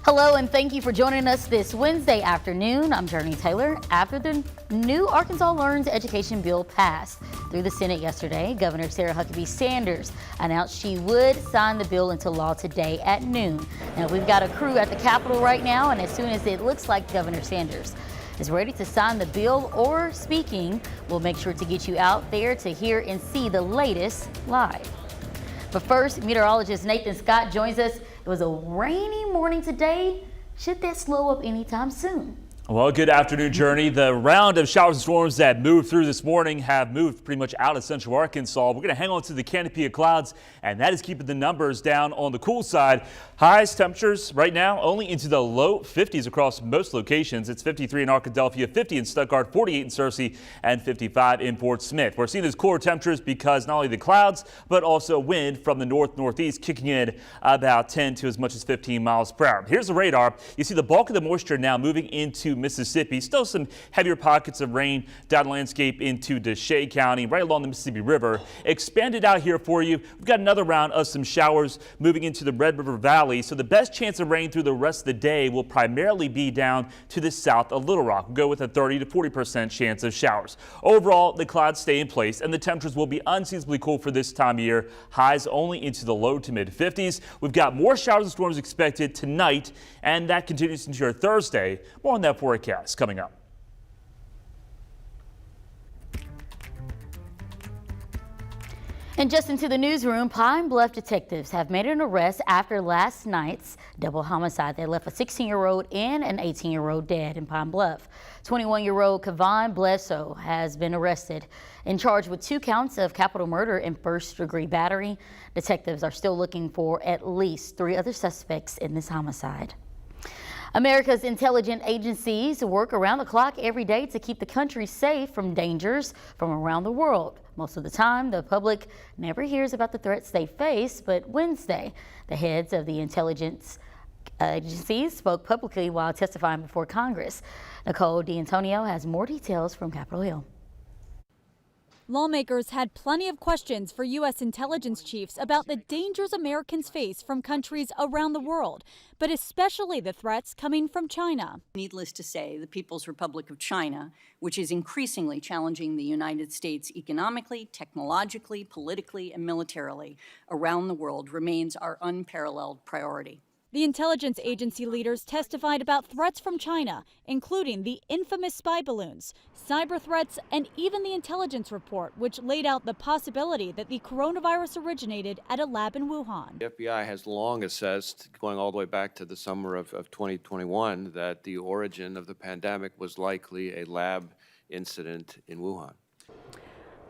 Hello and thank you for joining us this Wednesday afternoon. I'm Jurnee Taylor. After the new Arkansas Learns Education bill passed through the Senate yesterday, Governor Sarah Huckabee Sanders announced she would sign the bill into law today at noon. Now we've got a crew at the Capitol right now, and as soon as it looks like Governor Sanders is ready to sign the bill or speaking, we'll make sure to get you out there to hear and see the latest live. But first, meteorologist Nathan Scott joins us. It was a rainy morning today. Should that slow up anytime soon? Well, good afternoon, Jurnee. The round of showers and storms that moved through this morning have moved pretty much out of central Arkansas. We're going to hang on to the canopy of clouds, and that is keeping the numbers down on the cool side. Highest temperatures right now only into the low 50s across most locations. It's 53 in Arkadelphia, 50 in Stuttgart, 48 in Searcy, and 55 in Fort Smith. We're seeing those cooler temperatures because not only the clouds, but also wind from the north-northeast kicking in about 10 to as much as 15 miles per hour. Here's the radar. You see the bulk of the moisture now moving into Mississippi. Still some heavier pockets of rain down the landscape into DeShay County, right along the Mississippi River. Expanded out here for you. We've got another round of some showers moving into the Red River Valley. So the best chance of rain through the rest of the day will primarily be down to the south of Little Rock. We'll go with a 30 to 40% chance of showers. Overall, the clouds stay in place and the temperatures will be unseasonably cool for this time of year. Highs only into the low to mid 50s. We've got more showers and storms expected tonight, and that continues into your Thursday. More on that forecast coming up. And just into the newsroom, Pine Bluff detectives have made an arrest after last night's double homicide that left a 16-year-old and an 18-year-old dead in Pine Bluff. 21-year-old Kevon Bledsoe has been arrested and charged with 2 counts of capital murder and first-degree battery. Detectives are still looking for at least 3 other suspects in this homicide. America's intelligence agencies work around the clock every day to keep the country safe from dangers from around the world. Most of the time, the public never hears about the threats they face, but Wednesday, the heads of the intelligence agencies spoke publicly while testifying before Congress. Nicole D'Antonio has more details from Capitol Hill. Lawmakers had plenty of questions for U.S. intelligence chiefs about the dangers Americans face from countries around the world, but especially the threats coming from China. Needless to say, the People's Republic of China, which is increasingly challenging the United States economically, technologically, politically, and militarily around the world, remains our unparalleled priority. The intelligence agency leaders testified about threats from China, including the infamous spy balloons, cyber threats, and even the intelligence report, which laid out the possibility that the coronavirus originated at a lab in Wuhan. The FBI has long assessed, going all the way back to the summer of 2021, that the origin of the pandemic was likely a lab incident in Wuhan.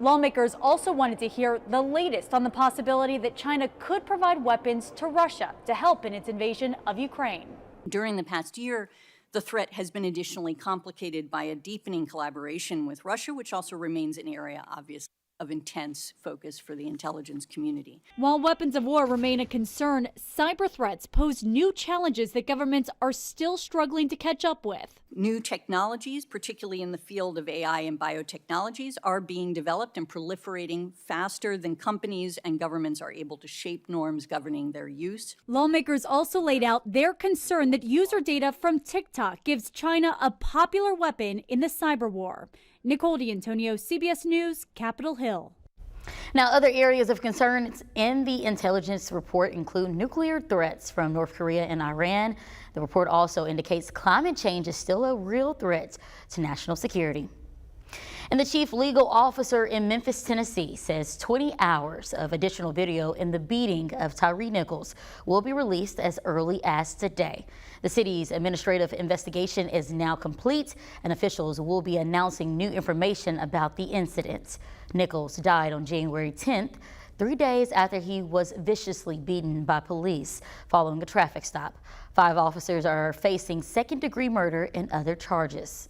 Lawmakers also wanted to hear the latest on the possibility that China could provide weapons to Russia to help in its invasion of Ukraine. During the past year, the threat has been additionally complicated by a deepening collaboration with Russia, which also remains an area, obviously, of intense focus for the intelligence community. While weapons of war remain a concern, cyber threats pose new challenges that governments are still struggling to catch up with. New technologies, particularly in the field of AI and biotechnologies, are being developed and proliferating faster than companies and governments are able to shape norms governing their use. Lawmakers also laid out their concern that user data from TikTok gives China a popular weapon in the cyber war. Nicole D'Antonio, CBS News, Capitol Hill. Now, other areas of concern in the intelligence report include nuclear threats from North Korea and Iran. The report also indicates climate change is still a real threat to national security. And the chief legal officer in Memphis, Tennessee says 20 hours of additional video in the beating of Tyree Nichols will be released as early as today. The city's administrative investigation is now complete, and officials will be announcing new information about the incident. Nichols died on January 10th, 3 days after he was viciously beaten by police following a traffic stop. 5 officers are facing second-degree murder and other charges.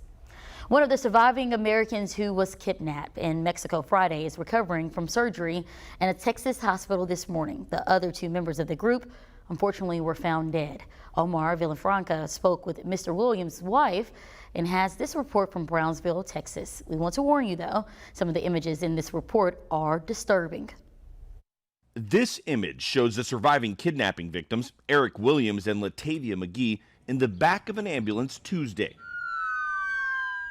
One of the surviving Americans who was kidnapped in Mexico Friday is recovering from surgery in a Texas hospital this morning. The other 2 members of the group, unfortunately, were found dead. Omar Villafranca spoke with Mr. Williams' wife and has this report from Brownsville, Texas. We want to warn you, though, some of the images in this report are disturbing. This image shows the surviving kidnapping victims, Eric Williams and Latavia McGee, in the back of an ambulance Tuesday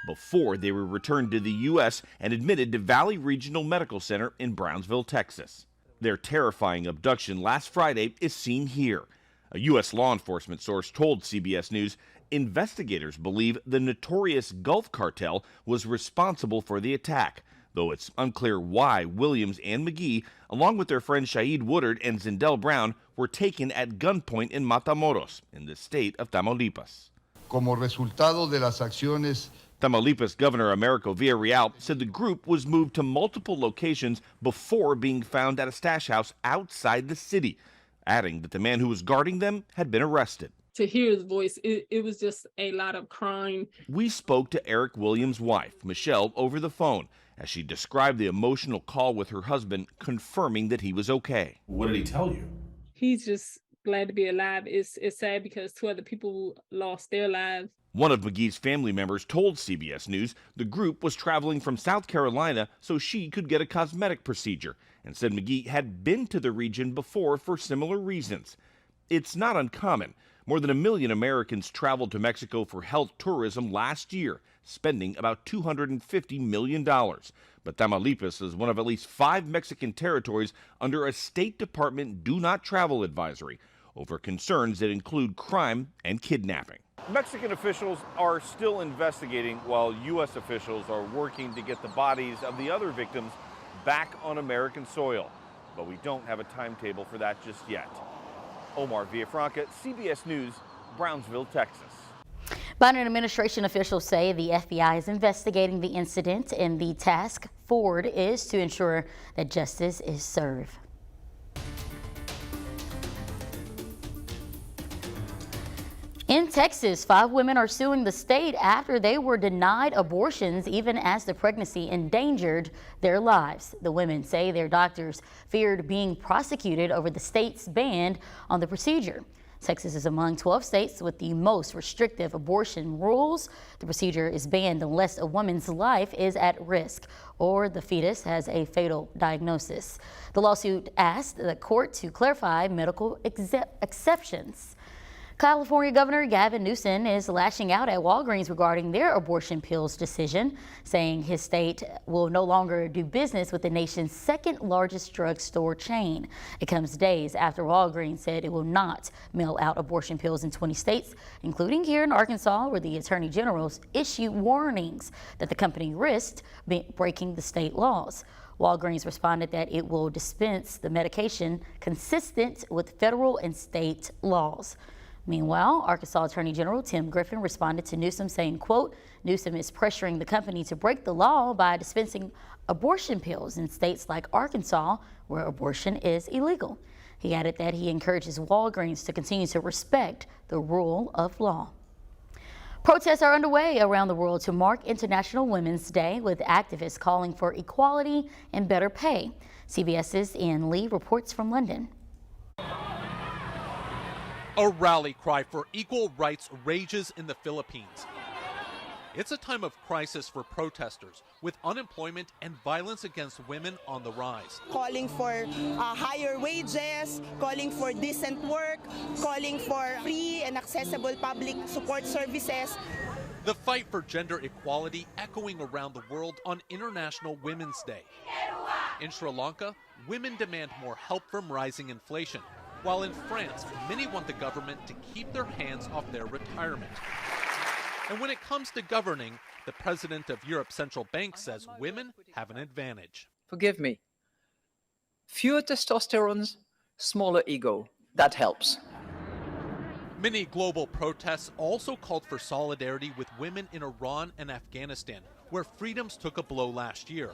before they were returned to the U.S. and admitted to Valley Regional Medical Center in Brownsville, Texas. Their terrifying abduction last Friday is seen here. A U.S. law enforcement source told CBS News investigators believe the notorious Gulf Cartel was responsible for the attack, though it's unclear why Williams and McGee, along with their friends Shaid Woodard and Zindell Brown, were taken at gunpoint in Matamoros, in the state of Tamaulipas. Como resultado de las acciones, Tamaulipas Governor Americo Villarreal said the group was moved to multiple locations before being found at a stash house outside the city, adding that the man who was guarding them had been arrested. To hear his voice, it was just a lot of crying. We spoke to Eric Williams' wife, Michelle, over the phone as she described the emotional call with her husband, confirming that he was okay. What did he tell you? He's just glad to be alive. It's sad because 2 other people lost their lives. One of McGee's family members told CBS News the group was traveling from South Carolina so she could get a cosmetic procedure, and said McGee had been to the region before for similar reasons. It's not uncommon. More than 1 million Americans traveled to Mexico for health tourism last year, spending about $250 million. But Tamaulipas is one of at least 5 Mexican territories under a State Department do not travel advisory over concerns that include crime and kidnapping. Mexican officials are still investigating while U.S. officials are working to get the bodies of the other victims back on American soil. But we don't have a timetable for that just yet. Omar Villafranca, CBS News, Brownsville, Texas. Biden administration officials say the FBI is investigating the incident, and the task forward is to ensure that justice is served. In Texas, 5 women are suing the state after they were denied abortions even as the pregnancy endangered their lives. The women say their doctors feared being prosecuted over the state's ban on the procedure. Texas is among 12 states with the most restrictive abortion rules. The procedure is banned unless a woman's life is at risk or the fetus has a fatal diagnosis. The lawsuit asked the court to clarify medical exceptions. California Governor Gavin Newsom is lashing out at Walgreens regarding their abortion pills decision, saying his state will no longer do business with the nation's 2nd largest drugstore chain. It comes days after Walgreens said it will not mail out abortion pills in 20 states, including here in Arkansas, where the Attorney General's issued warnings that the company risked breaking the state laws. Walgreens responded that it will dispense the medication consistent with federal and state laws. Meanwhile, Arkansas Attorney General Tim Griffin responded to Newsom saying, quote, Newsom is pressuring the company to break the law by dispensing abortion pills in states like Arkansas, where abortion is illegal. He added that he encourages Walgreens to continue to respect the rule of law. Protests are underway around the world to mark International Women's Day, with activists calling for equality and better pay. CBS's Ian Lee reports from London. A rally cry for equal rights rages in the Philippines. It's a time of crisis for protesters, with unemployment and violence against women on the rise. Calling for higher wages, calling for decent work, calling for free and accessible public support services. The fight for gender equality echoing around the world on International Women's Day. In Sri Lanka, women demand more help from rising inflation, while in France, many want the government to keep their hands off their retirement. And when it comes to governing, the president of Europe's central bank says women have an advantage. Forgive me. Fewer testosterone, smaller ego. That helps. Many global protests also called for solidarity with women in Iran and Afghanistan, where freedoms took a blow last year.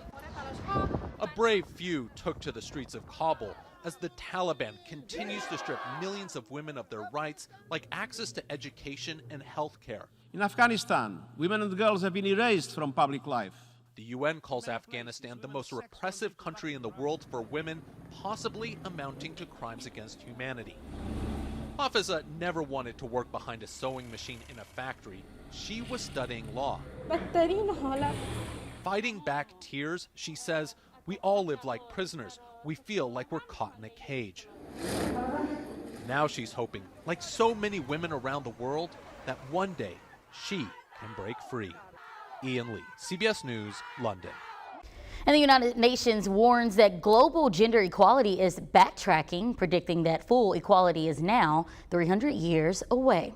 A brave few took to the streets of Kabul as the Taliban continues to strip millions of women of their rights, like access to education and health care. In Afghanistan, women and girls have been erased from public life. The UN calls Afghanistan the most repressive country in the world for women, possibly amounting to crimes against humanity. Hafiza never wanted to work behind a sewing machine in a factory. She was studying law. Fighting back tears, she says, we all live like prisoners. We feel like we're caught in a cage. Now she's hoping, like so many women around the world, that one day she can break free. Ian Lee, CBS News, London. And the United Nations warns that global gender equality is backtracking, predicting that full equality is now 300 years away.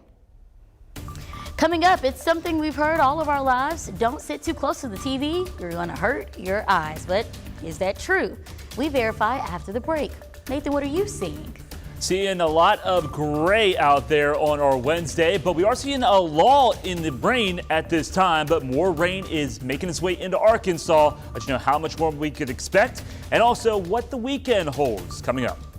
Coming up, it's something we've heard all of our lives. Don't sit too close to the TV. You're going to hurt your eyes. But is that true? We verify after the break. Nathan, what are you seeing? Seeing a lot of gray out there on our Wednesday, but we are seeing a lull in the rain at this time, but more rain is making its way into Arkansas. Let you know how much more we could expect and also what the weekend holds coming up.